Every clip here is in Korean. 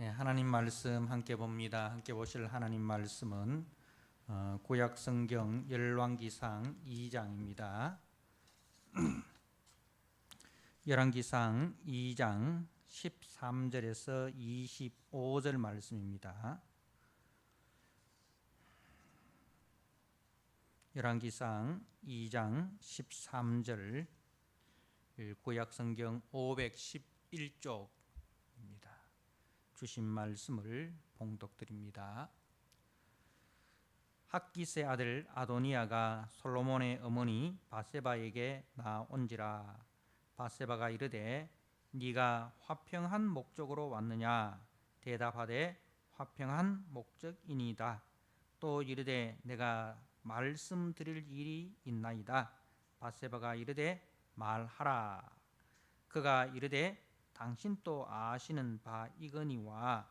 네, 하나님 말씀 함께 봅니다. 함께 보실 하나님 말씀은 구약 성경 열왕기상 2장입니다. 열왕기상 2장 13절에서 25절 말씀입니다. 열왕기상 2장 13절, 구약 성경 511쪽입니다. 주신 말씀을 봉독드립니다. 학기스의 아들 아도니아가 솔로몬의 어머니 바세바에게 나온지라. 바세바가 이르되 네가 화평한 목적으로 왔느냐? 대답하되 화평한 목적이니이다. 또 이르되 내가 말씀드릴 일이 있나이다. 바세바가 이르되 말하라. 그가 이르되 당신도 아시는 바 이거니와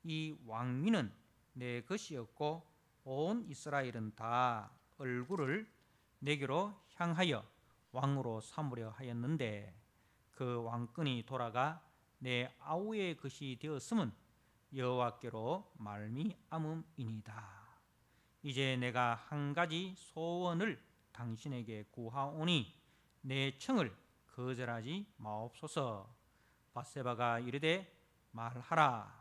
이 왕위는 내 것이었고 온 이스라엘은 다 얼굴을 내게로 향하여 왕으로 삼으려 하였는데 그 왕권이 돌아가 내 아우의 것이 되었음은 여호와께로 말미암음이니이다. 이제 내가 한 가지 소원을 당신에게 구하오니 내 청을 거절하지 마옵소서. 바세바가 이르되 말하라.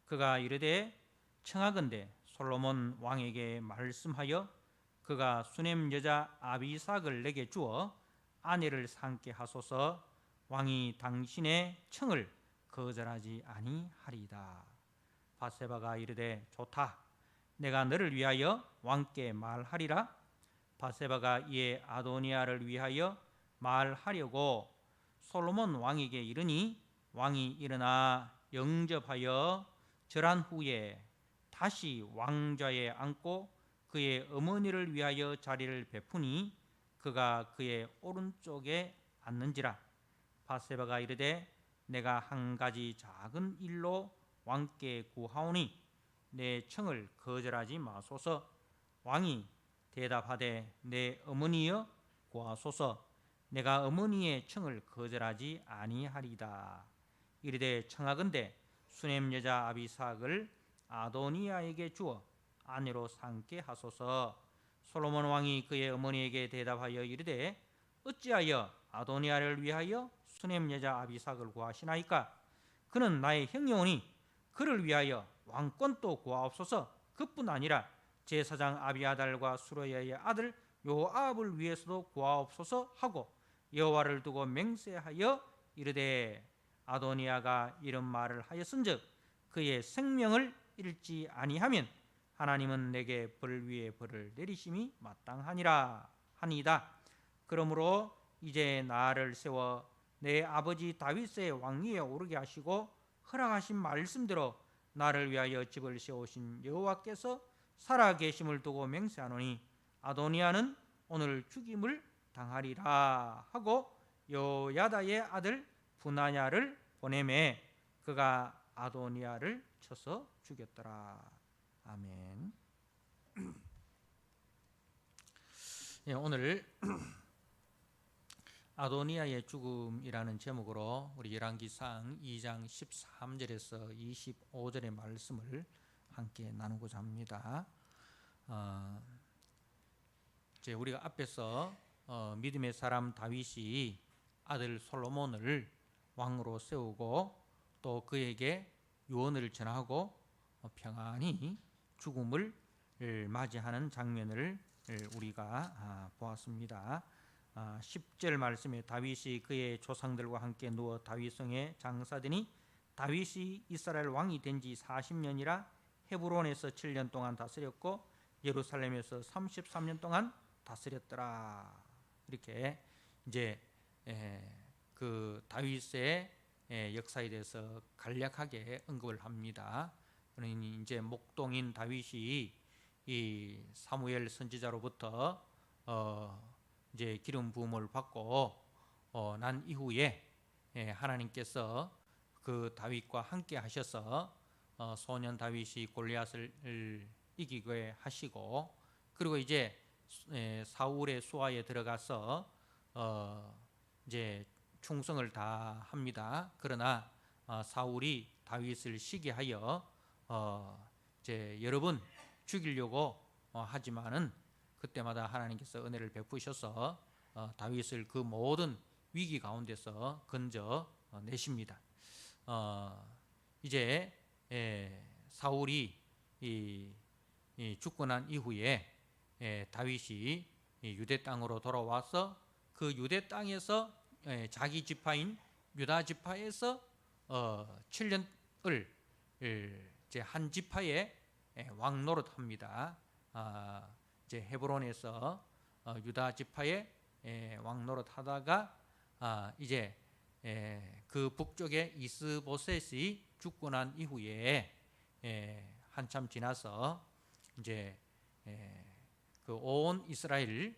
그가 이르되 청하건대 솔로몬 왕에게 말씀하여 그가 수넴 여자 아비삭을 내게 주어 아내를 삼게 하소서. 왕이 당신의 청을 거절하지 아니하리이다. 바세바가 이르되 좋다. 내가 너를 위하여 왕께 말하리라. 바세바가 이에 아도니아를 위하여 말하려고 솔로몬 왕에게 이르니 왕이 일어나 영접하여 절한 후에 다시 왕좌에 앉고 그의 어머니를 위하여 자리를 베푸니 그가 그의 오른쪽에 앉는지라. 바세바가 이르되 내가 한 가지 작은 일로 왕께 구하오니 내 청을 거절하지 마소서. 왕이 대답하되 내 어머니여 구하소서. 내가 어머니의 청을 거절하지 아니하리이다. 이르되 청하건대 수넴 여자 아비삭을 아도니아에게 주어 아내로 삼게 하소서. 솔로몬 왕이 그의 어머니에게 대답하여 이르되 어찌하여 아도니아를 위하여 수넴 여자 아비삭을 구하시나이까? 그는 나의 형이오니 그를 위하여 왕권도 구하옵소서. 그뿐 아니라 제사장 아비아달과 수르야의 아들 요압을 위해서도 구하옵소서 하고 여호와를 두고 맹세하여 이르되 아도니아가 이런 말을 하였은즉 그의 생명을 잃지 아니하면 하나님은 내게 벌 위에 벌을 내리심이 마땅하니라 하니이다. 그러므로 이제 나를 세워 내 아버지 다윗의 왕위에 오르게 하시고 허락하신 말씀대로 나를 위하여 집을 세우신 여호와께서 살아계심을 두고 맹세하노니 아도니아는 오늘 죽임을 당하리라 하고 여호야다의 아들 분하냐를 보내매 그가 아도니아를 쳐서 죽였더라. 아멘. 예, 오늘 아도니아의 죽음이라는 제목으로 우리 열왕기상 2장 13절에서 25절의 말씀을 함께 나누고자 합니다. 우리가 앞에서 믿음의 사람 다윗이 아들 솔로몬을 왕으로 세우고 또 그에게 유언을 전하고 평안히 죽음을 맞이하는 장면을 우리가 보았습니다. 10절 말씀에 다윗이 그의 조상들과 함께 누워 다윗성에 장사되니 다윗이 이스라엘 왕이 된 지 40년이라 헤브론에서 7년 동안 다스렸고 예루살렘에서 33년 동안 다스렸더라. 이렇게 이제 그 다윗의 역사에 대해서 간략하게 언급을 합니다. 그러니 이제 목동인 다윗이 이 사무엘 선지자로부터 이제 기름 부음을 받고 난 이후에 하나님께서 그 다윗과 함께 하셔서 소년 다윗이 골리앗을 이기게 하시고 그리고 이제 사울의 수하에 들어가서 이제 충성을 다 합니다. 그러나 사울이 다윗을 시기하여 이제 여러 번 죽이려고 하지만은 그때마다 하나님께서 은혜를 베푸셔서 다윗을 그 모든 위기 가운데서 건져 내십니다. 이제 사울이 죽고 난 이후에 다윗이 유대 땅으로 돌아와서 그 유대 땅에서 자기 지파인 유다 지파에서 7년을 이제 한 지파의 왕 노릇합니다. 이제 헤브론에서 유다 지파의 왕 노릇하다가 이제 그 북쪽에 이스보셋이 죽고 난 이후에 한참 지나서 이제 그 온 이스라엘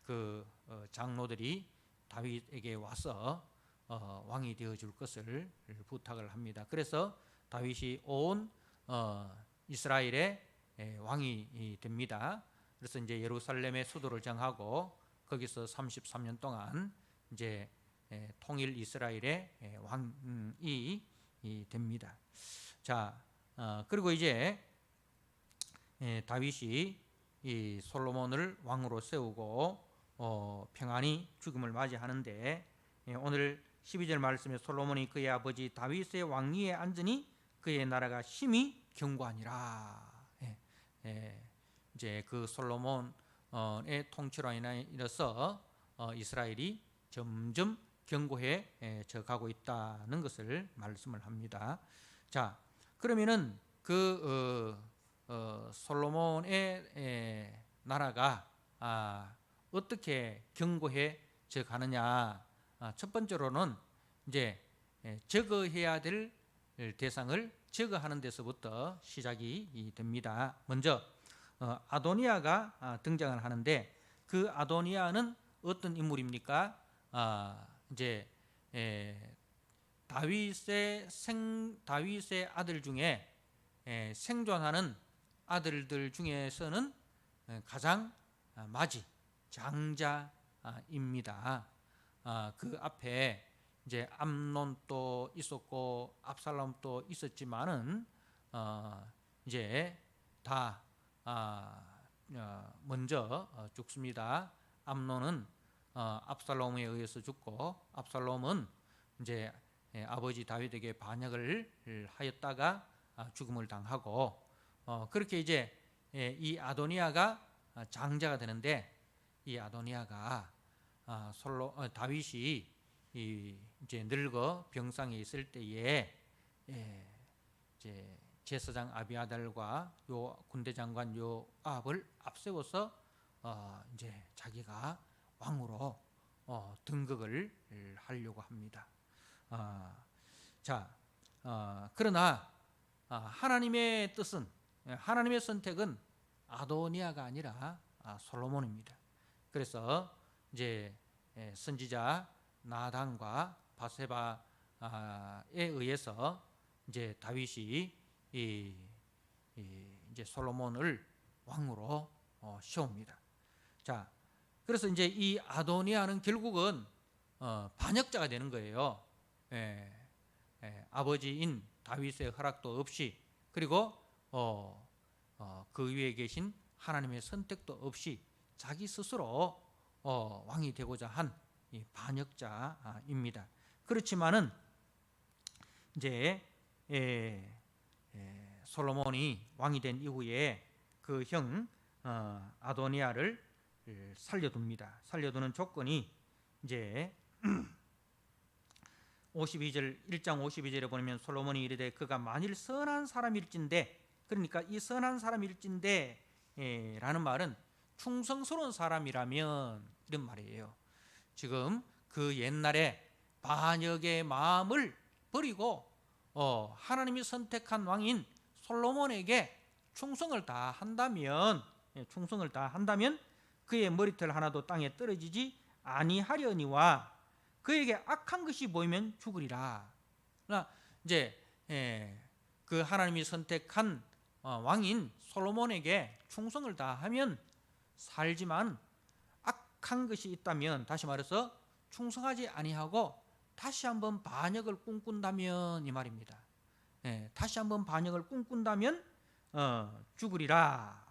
그 장로들이 다윗에게 와서 왕이 되어줄 것을 부탁을 합니다. 그래서 다윗이 온 이스라엘의 왕이 됩니다. 그래서 이제 예루살렘의 수도를 정하고 거기서 33년 동안 이제 통일 이스라엘의 왕이 됩니다. 자, 그리고 이제 다윗이 이 솔로몬을 왕으로 세우고 평안히 죽음을 맞이하는데 오늘 12절 말씀에 솔로몬이 그의 아버지 다윗의 왕위에 앉으니 그의 나라가 심히 견고하니라. 이제 그 솔로몬의 통치로 인해서 이스라엘이 점점 견고해져 가고 있다는 것을 말씀을 합니다. 자, 그러면은 그 솔로몬의 나라가 어떻게 견고해져 가느냐? 첫 번째로는 이제 제거해야 될 대상을 제거하는 데서부터 시작이 됩니다. 먼저 아도니아가 등장을 하는데 그 아도니아는 어떤 인물입니까? 이제 다윗의 아들 중에 생존하는 아들들 중에서는 가장 마지 장자입니다. 그 앞에 이제 암논도 있었고 압살롬도 있었지만은 이제 다 먼저 죽습니다. 암논은 압살롬에 의해서 죽고 압살롬은 이제 아버지 다윗에게 반역을 하였다가 죽음을 당하고 그렇게 이제 이 아도니아가 장자가 되는데 이 아도니아가 다윗이 이제 늙어 병상에 있을 때에 이제 제사장 아비아달과 요 군대 장관 요압을 앞세워서 이제 자기가 왕으로 등극을 하려고 합니다. 자, 그러나 하나님의 뜻은 하나님의 선택은 아도니아가 아니라 솔로몬입니다. 그래서 이제 선지자 나단과 바세바에 의해서 이제 다윗이 이제 솔로몬을 왕으로 세웁니다. 자, 그래서 이제 이 아도니아는 결국은 반역자가 되는 거예요. 아버지인 다윗의 허락도 없이 그리고 그 위에 계신 하나님의 선택도 없이 자기 스스로 왕이 되고자 한 이 반역자입니다. 그렇지만은 이제 솔로몬이 왕이 된 이후에 그 형 아도니아를 살려둡니다. 살려두는 조건이 이제 1장 52절에 보면 솔로몬이 이르되 그가 만일 선한 사람일진데, 그러니까 이 선한 사람일진데 라는 말은 충성스러운 사람이라면 이런 말이에요. 지금 그 옛날에 반역의 마음을 버리고 하나님이 선택한 왕인 솔로몬에게 충성을 다 한다면 그의 머리털 하나도 땅에 떨어지지 아니하려니와 그에게 악한 것이 보이면 죽으리라. 그러나 이제 그 하나님이 선택한 왕인 솔로몬에게 충성을 다하면 살지만 악한 것이 있다면, 다시 말해서 충성하지 아니하고 다시 한번 반역을 꿈꾼다면 이 말입니다. 다시 한번 반역을 꿈꾼다면 죽으리라.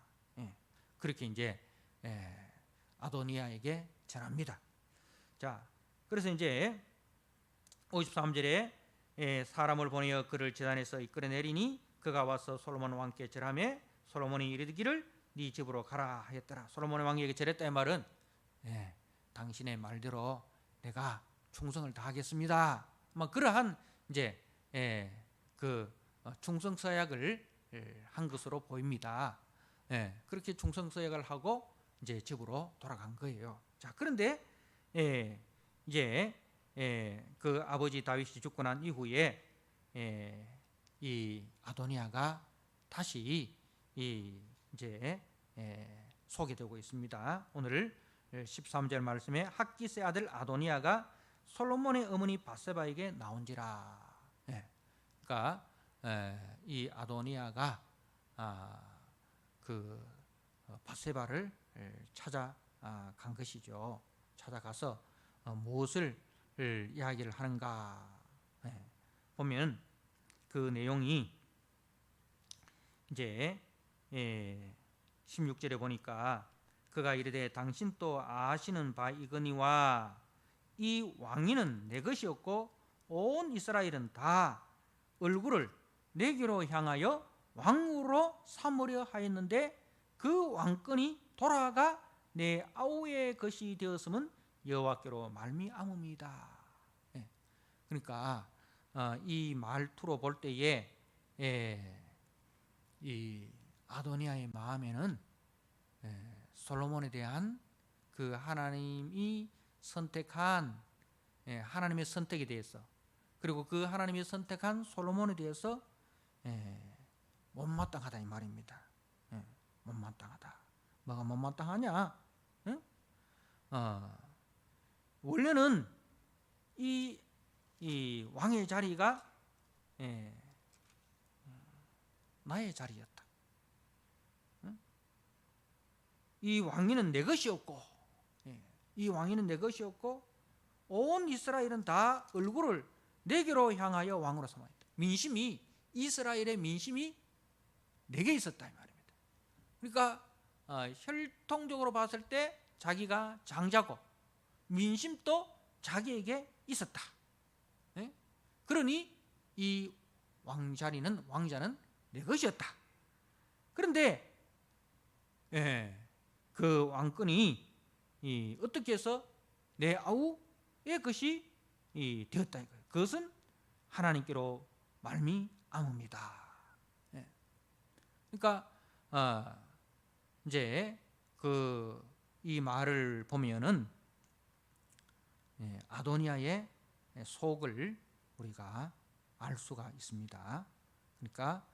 그렇게 이제 아도니아에게 전합니다. 자, 그래서 이제 53절에 사람을 보내어 그를 제단에서 이끌어내리니 그가 와서 솔로몬 왕께 절하매 솔로몬이 이르기를 네 집으로 가라 하였더라. 솔로몬 왕에게 절했다 이 말은 당신의 말대로 내가 충성을 다하겠습니다. 그러한 이제 그 충성서약을 한 것으로 보입니다. 그렇게 충성서약을 하고 이제 집으로 돌아간 거예요. 자, 그런데 이제 그 아버지 다윗이 죽고 난 이후에 이 아도니아가 다시 이제 소개되고 있습니다. 오늘 13절 말씀에 학기스의 아들 아도니아가 솔로몬의 어머니 바세바에게 나온지라. 그러니까 이 아도니아가 그 바세바를 찾아간 것이죠. 찾아가서 무엇을 이야기를 하는가 보면 그 내용이 이제 16절에 보니까 그가 이르되 당신 또 아시는 바 이거니와 이 왕위는 내 것이었고 온 이스라엘은 다 얼굴을 내게로 향하여 왕으로 삼으려 하였는데 그 왕권이 돌아가 내 아우의 것이 되었음은 여호와께로 말미암음이다. 그러니까 이 말투로 볼 때에 이 아도니아의 마음에는 솔로몬에 대한 그 하나님이 선택한 하나님의 선택에 대해서, 그리고 그 하나님이 선택한 솔로몬에 대해서 못마땅하다 이 말입니다. 못마땅하다. 뭐가 못마땅하냐? 원래는 이 왕의 자리가 나의 자리였다. 이 왕위는 내 것이었고, 이 왕위는 내 것이었고 온 이스라엘은 다 얼굴을 내게로 향하여 왕으로 삼았다. 민심이, 이스라엘의 민심이 내게 있었다 이 말입니다. 그러니까 혈통적으로 봤을 때 자기가 장자고 민심도 자기에게 있었다. 그러니 이 왕자는 내 것이었다. 그런데 그 왕권이 어떻게 해서 내 아우의 것이 되었다 이거예요. 그것은 하나님께로 말미암음이다. 그러니까 이제 이 말을 보면은 아도니아의 속을 우리가 알 수가 있습니다. 그러니까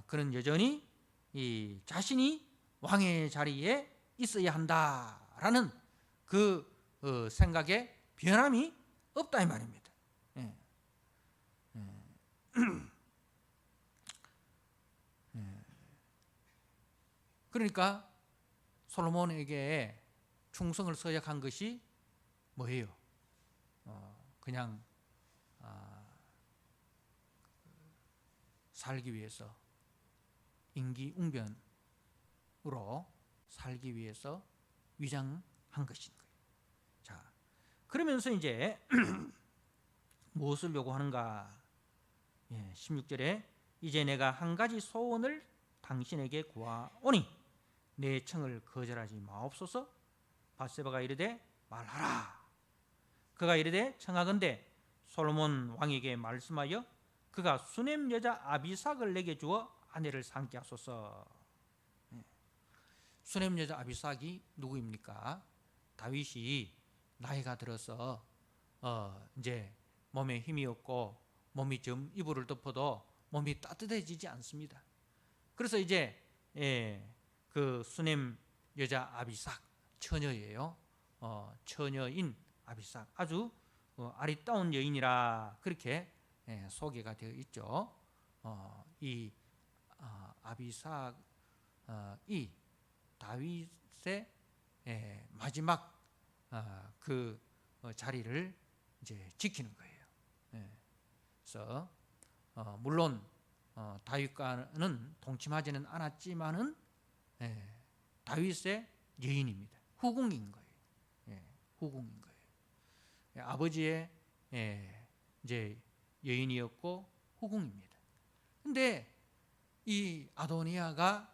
그는 여전히 이 자신이 왕의 자리에 있어야 한다라는 그 생각에 변함이 없다 이 말입니다. 그러니까 솔로몬에게 충성을 서약한 것이 뭐예요? 그냥 살기 위해서, 임기응변으로 살기 위해서 위장한 것인 거예요. 자, 그러면서 이제 무엇을 요구하는가? 16절에 이제 내가 한 가지 소원을 당신에게 구하오니 내 청을 거절하지 마옵소서. 바세바가 이르되 말하라. 그가 이르되 청하건대 솔로몬 왕에게 말씀하여 그가 수넴 여자 아비삭을 내게 주어 아내를 삼게 하소서. 수넴 여자 아비삭이 누구입니까? 다윗이 나이가 들어서 이제 몸에 힘이 없고 몸이 좀 이불을 덮어도 몸이 따뜻해지지 않습니다. 그래서 이제 그 수넴 여자 아비삭, 처녀예요. 처녀인 아비삭, 아주 아리따운 여인이라 그렇게 소개가 되어 있죠. 이 아비삭이 다윗의 마지막 그 자리를 이제 지키는 거예요. 그래서 물론 다윗과는 동침하지는 않았지만은 다윗의 여인입니다. 후궁인 거예요. 후궁인 거예요. 아버지의 이제 여인이었고 후궁입니다. 근데 이 아도니아가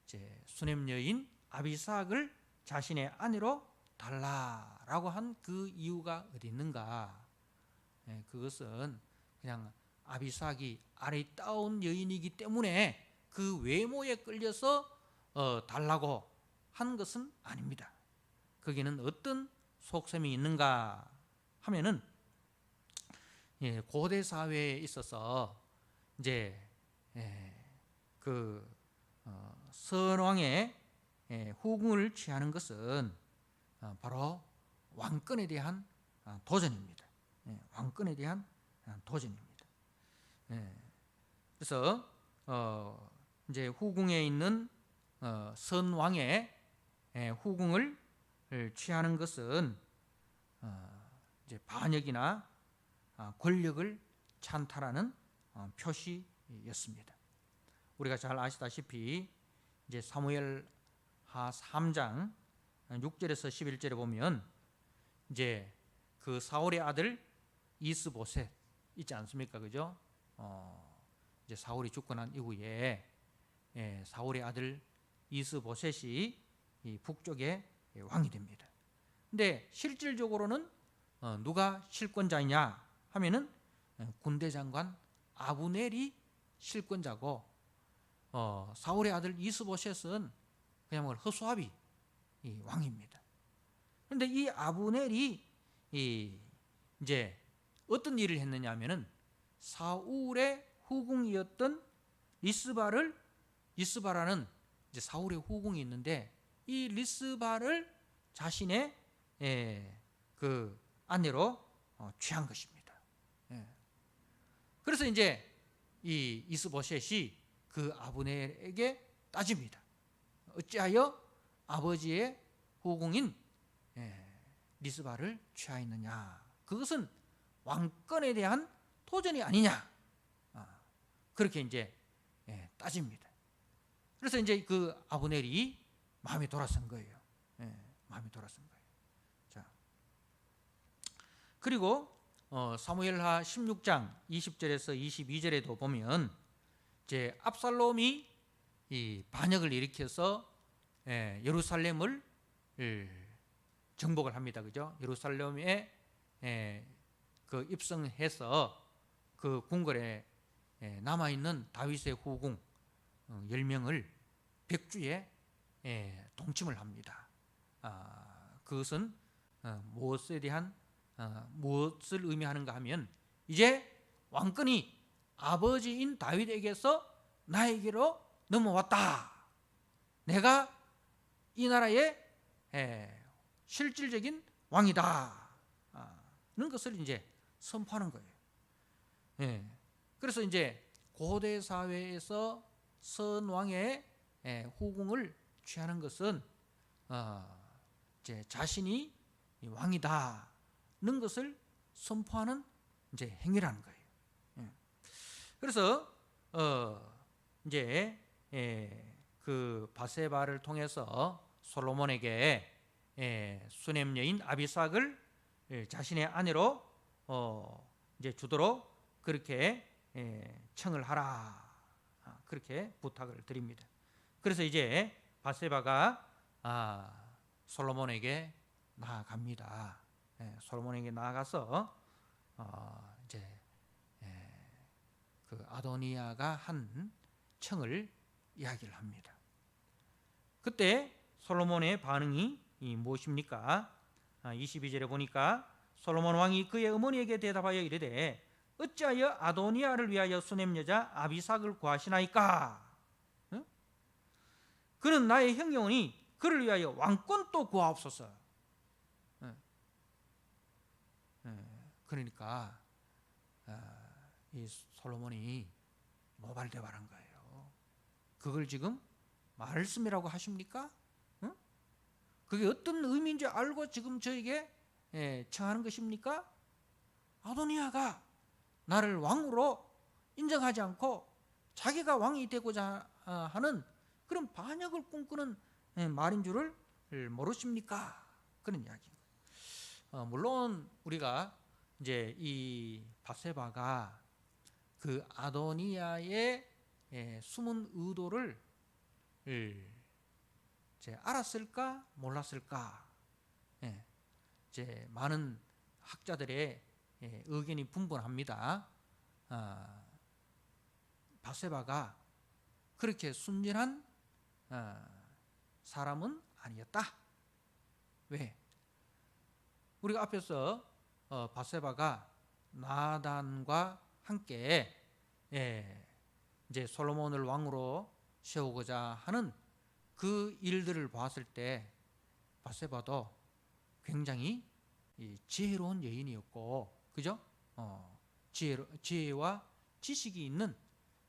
이제 수넴 여인 아비삭을 자신의 아내로 달라라고 한 그 이유가 어디 있는가? 그것은 그냥 아비삭이 아리따운 여인이기 때문에 그 외모에 끌려서 달라고 한 것은 아닙니다. 거기는 어떤 속셈이 있는가 하면은 고대 사회에 있어서 이제 그 선왕의 후궁을 취하는 것은 바로 왕권에 대한 도전입니다. 왕권에 대한 도전입니다. 그래서 이제 후궁에 있는 선왕의 후궁을 취하는 것은 이제 반역이나 권력을 찬탈하는 표시였습니다. 우리가 잘 아시다시피 이제 사무엘하 3장 6절에서 11절에 보면 이제 그 사울의 아들 이스보셋 있지 않습니까? 그죠? 이제 사울이 죽고 난 이후에 사울의 아들 이스보셋이 이 북쪽의 왕이 됩니다. 근데 실질적으로는 누가 실권자이냐 하면은 군대 장관 아브넬이 실권자고 사울의 아들 이스보셋은 그냥 허수아비 왕입니다. 그런데 이 아브넬이 이제 어떤 일을 했느냐 하면은 사울의 후궁이었던 리스바라는 이제 사울의 후궁이 있는데 이 리스바를 자신의 그 아내로 취한 것입니다. 그래서 이제 이 이스보셋이 그 아브넬에게 따집니다. 어찌하여 아버지의 후궁인 리스바를 취하였느냐? 그것은 왕권에 대한 도전이 아니냐? 그렇게 이제 따집니다. 그래서 이제 그 아브넬이 마음이 돌아선 거예요. 마음이 돌아선 거예요. 자, 그리고 사무엘하 16장 20절에서 22절에도 보면 이제 압살롬이 이 반역을 일으켜서 예루살렘을 정복을 합니다. 그죠? 예루살렘에 그 입성해서 그 궁궐에 남아 있는 다윗의 후궁 10명을 백주에 동침을 합니다. 그것은 무엇에 대한 무엇을 의미하는가 하면 이제 왕권이 아버지인 다윗에게서 나에게로 넘어왔다. 내가 이 나라의 실질적인 왕이다. 는 것을 이제 선포하는 거예요. 그래서 이제 고대 사회에서 선왕의 후궁을 취하는 것은 이제 자신이 왕이다는 것을 선포하는 이제 행위라는 거예요. 그래서 이제 그 바세바를 통해서 솔로몬에게 수넴 여인 아비삭을 자신의 아내로 이제 주도록 그렇게 청을 하라, 그렇게 부탁을 드립니다. 그래서 이제 바세바가 솔로몬에게 나아갑니다. 솔로몬에게 나아가서 이제 그 아도니아가 한 청을 이야기를 합니다. 그때 솔로몬의 반응이 무엇입니까? 22절에 보니까 솔로몬 왕이 그의 어머니에게 대답하여 이르되 어찌하여 아도니아를 위하여 수넴 여자 아비삭을 구하시나이까? 그는 나의 형용이니 그를 위하여 왕권도 구하옵소서. 그러니까 이 솔로몬이 모발대발한 거예요. 그걸 지금 말씀이라고 하십니까? 그게 어떤 의미인지 알고 지금 저에게 청하는 것입니까? 아도니아가 나를 왕으로 인정하지 않고 자기가 왕이 되고자 하는 그런 반역을 꿈꾸는 말인 줄을 모르십니까? 그런 이야기입니다. 물론 우리가 이제 이 밧세바가 그 아도니아의 숨은 의도를 이제 알았을까 몰랐을까? 이제 많은 학자들의 의견이 분분합니다. 밧세바가 그렇게 순진한 사람은 아니었다. 왜? 우리가 앞에서 밧세바가 나단과 함께 이제 솔로몬을 왕으로 세우고자 하는 그 일들을 봤을 때 밧세바도 굉장히 지혜로운 여인이었고, 그죠? 지혜와 지식이 있는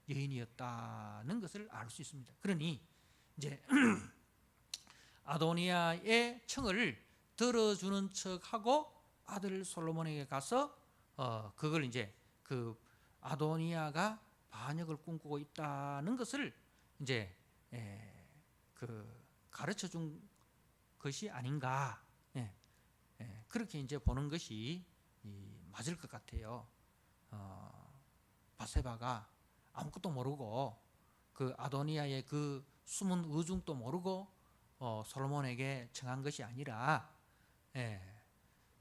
여인이었다는 것을 알 수 있습니다. 그러니 이제 아도니아의 청을 들어주는 척하고 아들 솔로몬에게 가서 그걸 이제 그 아도니아가 반역을 꿈꾸고 있다는 것을 이제 그 가르쳐 준 것이 아닌가, 그렇게 이제 보는 것이 맞을 것 같아요. 밧세바가 아무것도 모르고 그 아도니아의 그 숨은 의중도 모르고 솔로몬에게 청한 것이 아니라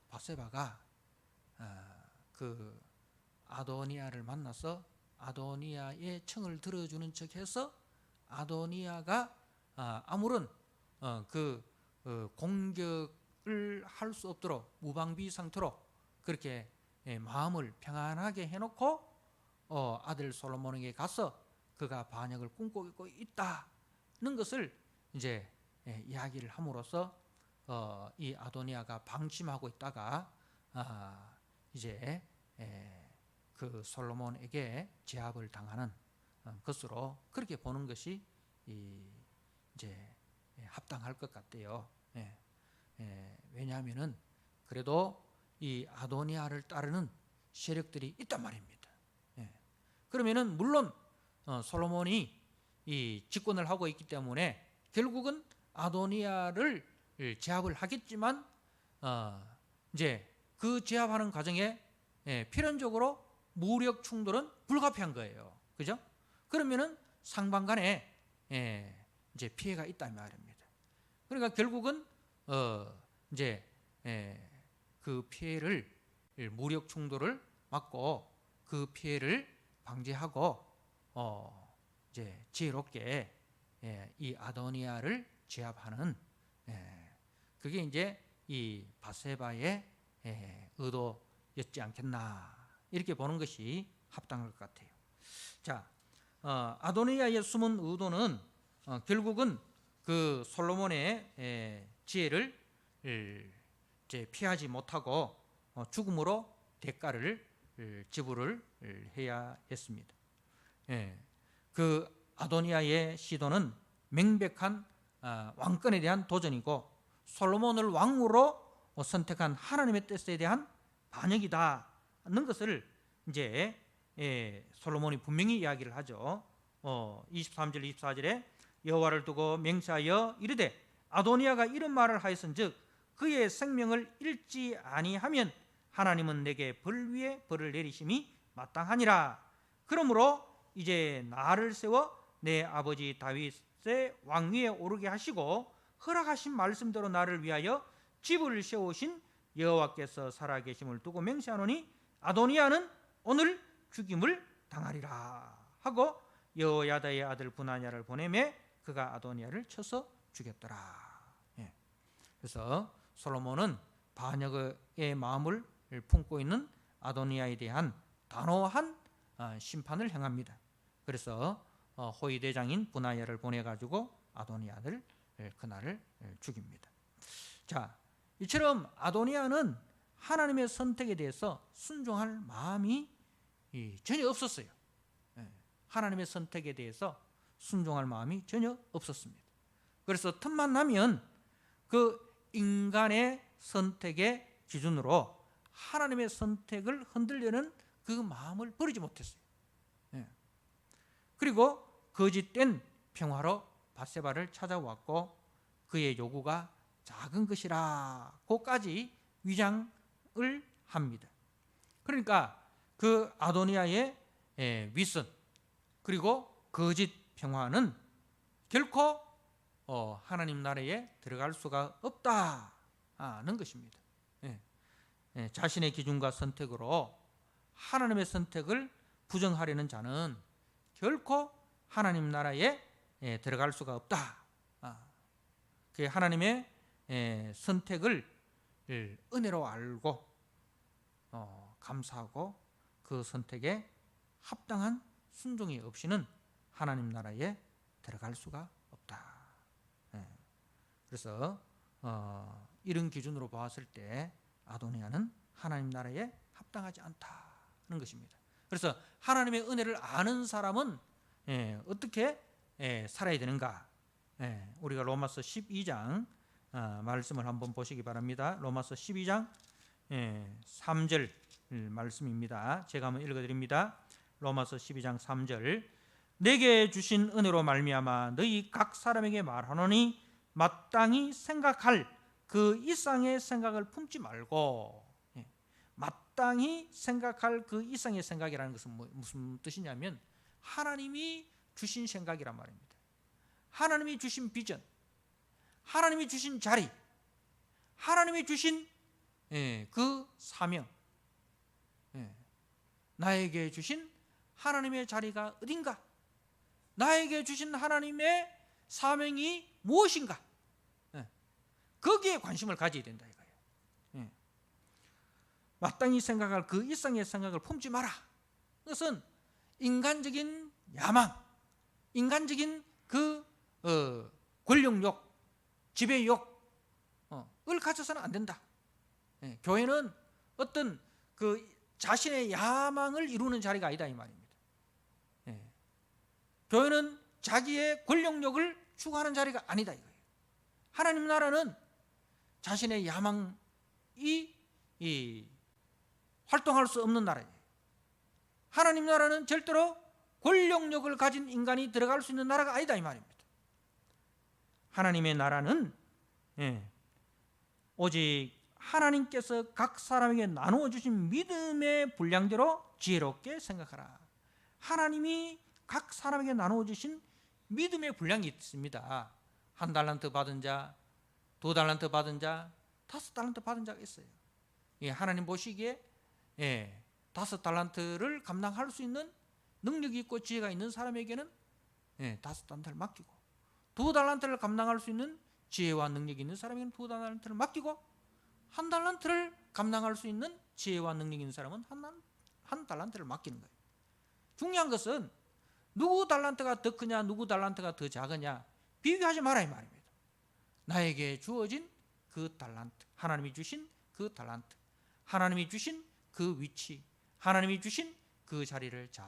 밧세바가 그 아도니아를 만나서 아도니아의 청을 들어주는 척해서 아도니아가 아무런 그 공격을 할 수 없도록 무방비 상태로 그렇게 마음을 평안하게 해놓고 아들 솔로몬에게 가서 그가 반역을 꿈꾸고 있다는 것을 이제 이야기를 함으로써 이 아도니아가 방심하고 있다가 이제 그 솔로몬에게 제압을 당하는 것으로 그렇게 보는 것이 이제 합당할 것 같아요. 왜냐하면은 그래도 이 아도니아를 따르는 세력들이 있단 말입니다. 그러면은 물론 솔로몬이 이 집권을 하고 있기 때문에 결국은 아도니아를 제압을 하겠지만 이제 그 제압하는 과정에 필연적으로 무력 충돌은 불가피한 거예요. 그죠? 그러면은 상방 간에 이제 피해가 있단 말입니다. 그러니까 결국은 이제 그 피해를 무력 충돌을 막고 그 피해를 방지하고 이제 지혜롭게 이 아도니아를 제압하는 그게 이제 이 밧세바의 의도였지 않겠나 이렇게 보는 것이 합당할 것 같아요. 자, 아도니아의 숨은 의도는 결국은 그 솔로몬의 지혜를 이제 피하지 못하고 죽음으로 대가를 지불을 해야 했습니다. 그 아도니아의 시도는 명백한 왕권에 대한 도전이고 솔로몬을 왕으로 선택한 하나님의 뜻에 대한 반역이다는 것을 이제 솔로몬이 분명히 이야기를 하죠. 23절 24절에 여호와를 두고 맹세하여 이르되 아도니아가 이런 말을 하였은즉 그의 생명을 잃지 아니하면 하나님은 내게 벌 위에 벌을 내리심이 마땅하니라. 그러므로 이제 나를 세워 내 아버지 다윗의 왕위에 오르게 하시고 허락하신 말씀대로 나를 위하여 집을 세우신 여호와께서 살아계심을 두고 맹세하노니 아도니아는 오늘 죽임을 당하리라 하고 여호야다의 아들 분하냐를 보내매 그가 아도니아를 쳐서 죽였더라. 그래서 솔로몬은 반역의 마음을 품고 있는 아도니아에 대한 단호한 심판을 행합니다. 그래서 호위 대장인 분하야를 보내가지고 아도니아를 그날을 죽입니다. 자, 이처럼 아도니아는 하나님의 선택에 대해서 순종할 마음이 전혀 없었어요. 하나님의 선택에 대해서 순종할 마음이 전혀 없었습니다. 그래서 틈만 나면 그 인간의 선택의 기준으로 하나님의 선택을 흔들려는 그 마음을 버리지 못했어요. 그리고 거짓된 평화로 밧세바를 찾아왔고 그의 요구가 작은 것이라고까지 위장을 합니다. 그러니까 그 아도니아의 윗선 그리고 거짓 평화는 결코 하나님 나라에 들어갈 수가 없다는 것입니다. 자신의 기준과 선택으로 하나님의 선택을 부정하려는 자는 결코 하나님 나라에 들어갈 수가 없다. 그 하나님의 선택을 은혜로 알고 감사하고 그 선택에 합당한 순종이 없이는 하나님 나라에 들어갈 수가 없다. 그래서 이런 기준으로 보았을 때 아도니아는 하나님 나라에 합당하지 않다는 것입니다. 그래서 하나님의 은혜를 아는 사람은 어떻게 살아야 되는가? 우리가 로마서 12장 말씀을 한번 보시기 바랍니다. 로마서 12장 3절 말씀입니다. 제가 한번 읽어드립니다. 로마서 12장 3절 내게 주신 은혜로 말미암아 너희 각 사람에게 말하노니 마땅히 생각할 그 이상의 생각을 품지 말고 마땅히 생각할 그 이상의 생각이라는 것은 무슨 뜻이냐면 하나님이 주신 생각이란 말입니다. 하나님이 주신 비전, 하나님이 주신 자리, 하나님이 주신 그 사명, 나에게 주신 하나님의 자리가 어딘가, 나에게 주신 하나님의 사명이 무엇인가, 거기에 관심을 가져야 된다 이거예요. 마땅히 생각할 그 이상의 생각을 품지 마라. 그것은 인간적인 야망, 인간적인 그 권력욕, 지배욕을 가져서는 안 된다. 교회는 어떤 그 자신의 야망을 이루는 자리가 아니다 이 말입니다. 교회는 자기의 권력욕을 추구하는 자리가 아니다 이거예요. 하나님 나라는 자신의 야망이 활동할 수 없는 나라예요. 하나님 나라는 절대로 권력력을 가진 인간이 들어갈 수 있는 나라가 아니다 이 말입니다. 하나님의 나라는 오직 하나님께서 각 사람에게 나누어 주신 믿음의 분량대로 지혜롭게 생각하라. 하나님이 각 사람에게 나누어 주신 믿음의 분량이 있습니다. 1달란트 받은 자, 2달란트 받은 자, 5달란트 받은 자가 있어요. 하나님 보시기에 5달란트를 감당할 수 있는 능력이 있고 지혜가 있는 사람에게는 5달란트를 맡기고 2달란트를 감당할 수 있는 지혜와 능력이 있는 사람에게는 2달란트를 맡기고 1달란트를 감당할 수 있는 지혜와 능력이 있는 사람은 한 달란트를 맡기는 거예요. 중요한 것은 누구 달란트가 더 크냐 누구 달란트가 더 작으냐 비교하지 마라 이 말입니다. 나에게 주어진 그 달란트, 하나님이 주신 그 달란트, 하나님이 주신 그 위치, 하나님이 주신 그 자리를 잘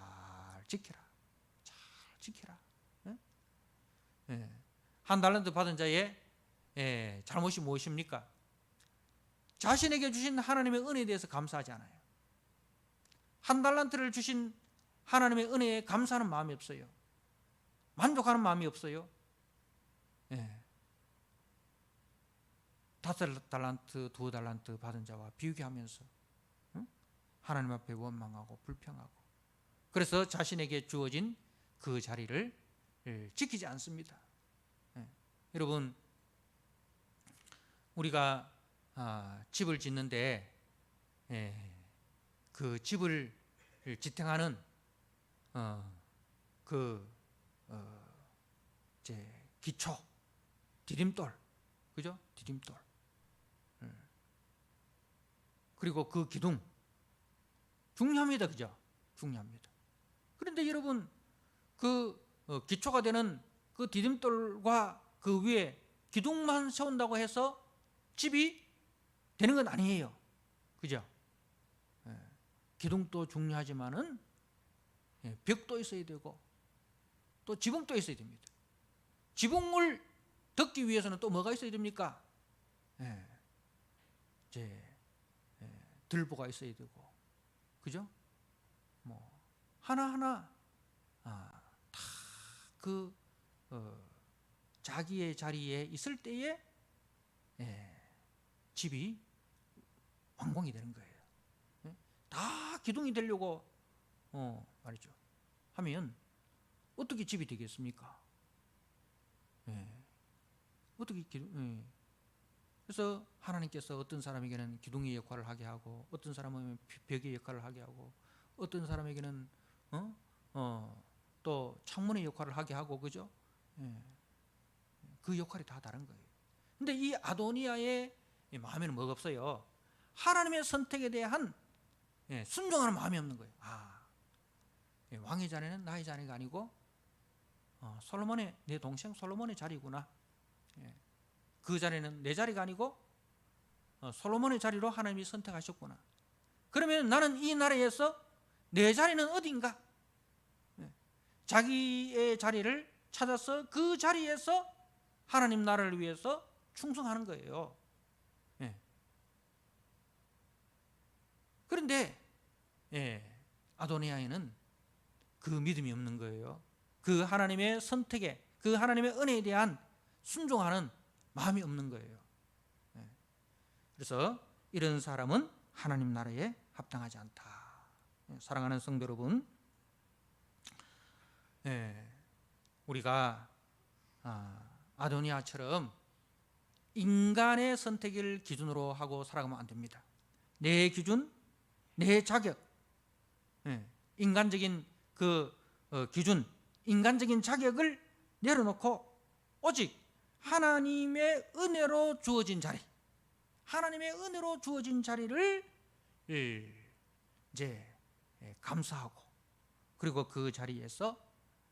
지키라. 잘 지키라. 1달란트 받은 자의 잘못이 무엇입니까? 자신에게 주신 하나님의 은혜에 대해서 감사하지 않아요. 1달란트를 주신 하나님의 은혜에 감사하는 마음이 없어요. 만족하는 마음이 없어요. 5달란트, 2달란트 받은 자와 비교하면서 하나님 앞에 원망하고 불평하고 그래서 자신에게 주어진 그 자리를 지키지 않습니다. 여러분 우리가 집을 짓는데 그 집을 지탱하는 기초 디딤돌, 그죠? 디딤돌. 그리고 그 기둥 중요합니다, 그죠? 중요합니다. 그런데 여러분 그 기초가 되는 그 디딤돌과 그 위에 기둥만 세운다고 해서 집이 되는 건 아니에요, 그죠? 기둥도 중요하지만은 벽도 있어야 되고 또 지붕도 있어야 됩니다. 지붕을 덮기 위해서는 또 뭐가 있어야 됩니까? 들보가 있어야 되고, 그죠? 하나하나 다 그 자기의 자리에 있을 때에 집이 완공이 되는 거예요. 다 기둥이 되려고 말이죠 하면 어떻게 집이 되겠습니까? 어떻게 그래서 하나님께서 어떤 사람에게는 기둥의 역할을 하게 하고, 어떤 사람은 벽의 역할을 하게 하고, 어떤 사람에게는 또 창문의 역할을 하게 하고, 그죠? 그 역할이 다 다른 거예요. 근데 이 아도니아의 마음에는 뭐가 없어요? 하나님의 선택에 대한 순종하는 마음이 없는 거예요. 왕의 자리는 나의 자리가 아니고 솔로몬의, 내 동생 솔로몬의 자리구나. 그 자리는 내 자리가 아니고 솔로몬의 자리로 하나님이 선택하셨구나. 그러면 나는 이 나라에서 내 자리는 어딘가? 자기의 자리를 찾아서 그 자리에서 하나님 나라를 위해서 충성하는 거예요. 그런데 아도니아에는 그 믿음이 없는 거예요. 그 하나님의 선택에, 그 하나님의 은혜에 대한 순종하는 마음이 없는 거예요. 그래서 이런 사람은 하나님 나라에 합당하지 않다. 사랑하는 성도 여러분, 우리가 아도니아처럼 인간의 선택을 기준으로 하고 살아가면 안 됩니다. 내 기준, 내 자격, 인간적인 그 기준, 인간적인 자격을 내려놓고 오직 하나님의 은혜로 주어진 자리, 하나님의 은혜로 주어진 자리를 이제 감사하고, 그리고 그 자리에서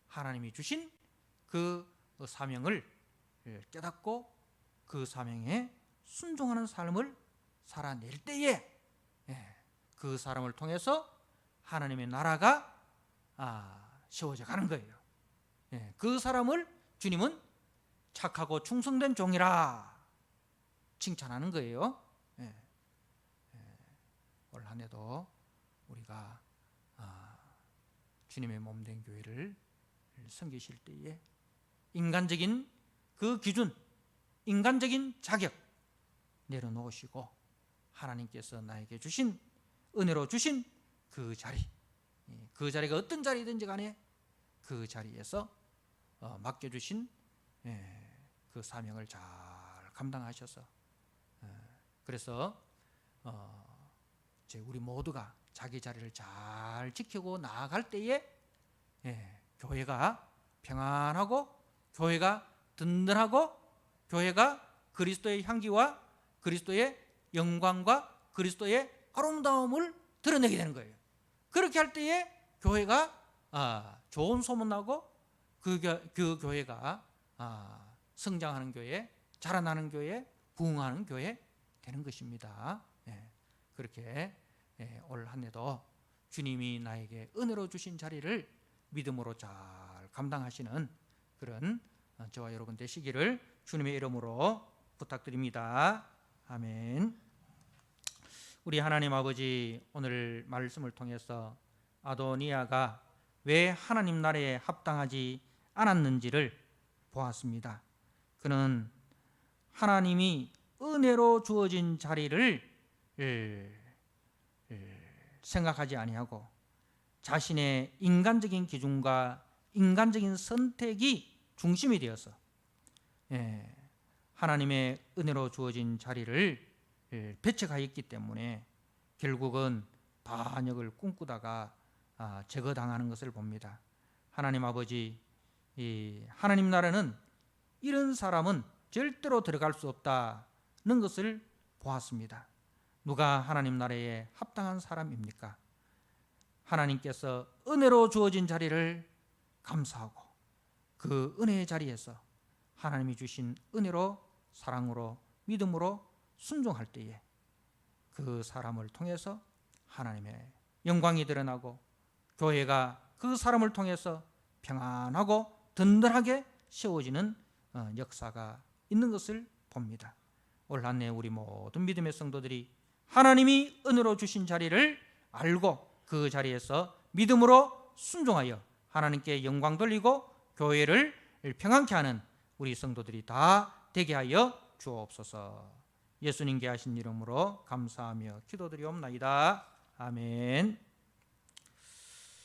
하나님이 주신 그 사명을 깨닫고 그 사명에 순종하는 삶을 살아낼 때에 그 사람을 통해서 하나님의 나라가 세워져 가는 거예요. 그 사람을 주님은 착하고 충성된 종이라 칭찬하는 거예요. 올 한 해도 우리가 주님의 몸된 교회를 섬기실 때에 인간적인 그 기준, 인간적인 자격 내려놓으시고 하나님께서 나에게 주신, 은혜로 주신 그 자리, 그 자리가 어떤 자리든지 간에 그 자리에서 맡겨주신 그 사명을 잘 감당하셔서, 그래서 이제 우리 모두가 자기 자리를 잘 지키고 나아갈 때에 교회가 평안하고, 교회가 든든하고, 교회가 그리스도의 향기와 그리스도의 영광과 그리스도의 아름다움을 드러내게 되는 거예요. 그렇게 할 때에 교회가 좋은 소문나고, 그 교회가 성장하는 교회, 자라나는 교회, 부흥하는 교회 되는 것입니다. 그렇게 올 한 해도 주님이 나에게 은혜로 주신 자리를 믿음으로 잘 감당하시는 그런 저와 여러분 되시기를 주님의 이름으로 부탁드립니다. 아멘. 우리 하나님 아버지, 오늘 말씀을 통해서 아도니아가 왜 하나님 나라에 합당하지 않았는지를 보았습니다. 그는 하나님이 은혜로 주어진 자리를 생각하지 아니하고 자신의 인간적인 기준과 인간적인 선택이 중심이 되어서 하나님의 은혜로 주어진 자리를 배척하였기 때문에 결국은 반역을 꿈꾸다가 제거당하는 것을 봅니다. 하나님 아버지, 하나님 나라는 이런 사람은 절대로 들어갈 수 없다는 것을 보았습니다. 누가 하나님 나라에 합당한 사람입니까? 하나님께서 은혜로 주어진 자리를 감사하고 그 은혜의 자리에서 하나님이 주신 은혜로, 사랑으로, 믿음으로 순종할 때에 그 사람을 통해서 하나님의 영광이 드러나고 교회가 그 사람을 통해서 평안하고 든든하게 세워지는 역사가 있는 것을 봅니다. 올 한 해 우리 모든 믿음의 성도들이 하나님이 은혜로 주신 자리를 알고 그 자리에서 믿음으로 순종하여 하나님께 영광 돌리고 교회를 평안케 하는 우리 성도들이 다 되게 하여 주옵소서. 예수님께 하신 이름으로 감사하며 기도드리옵나이다. 아멘.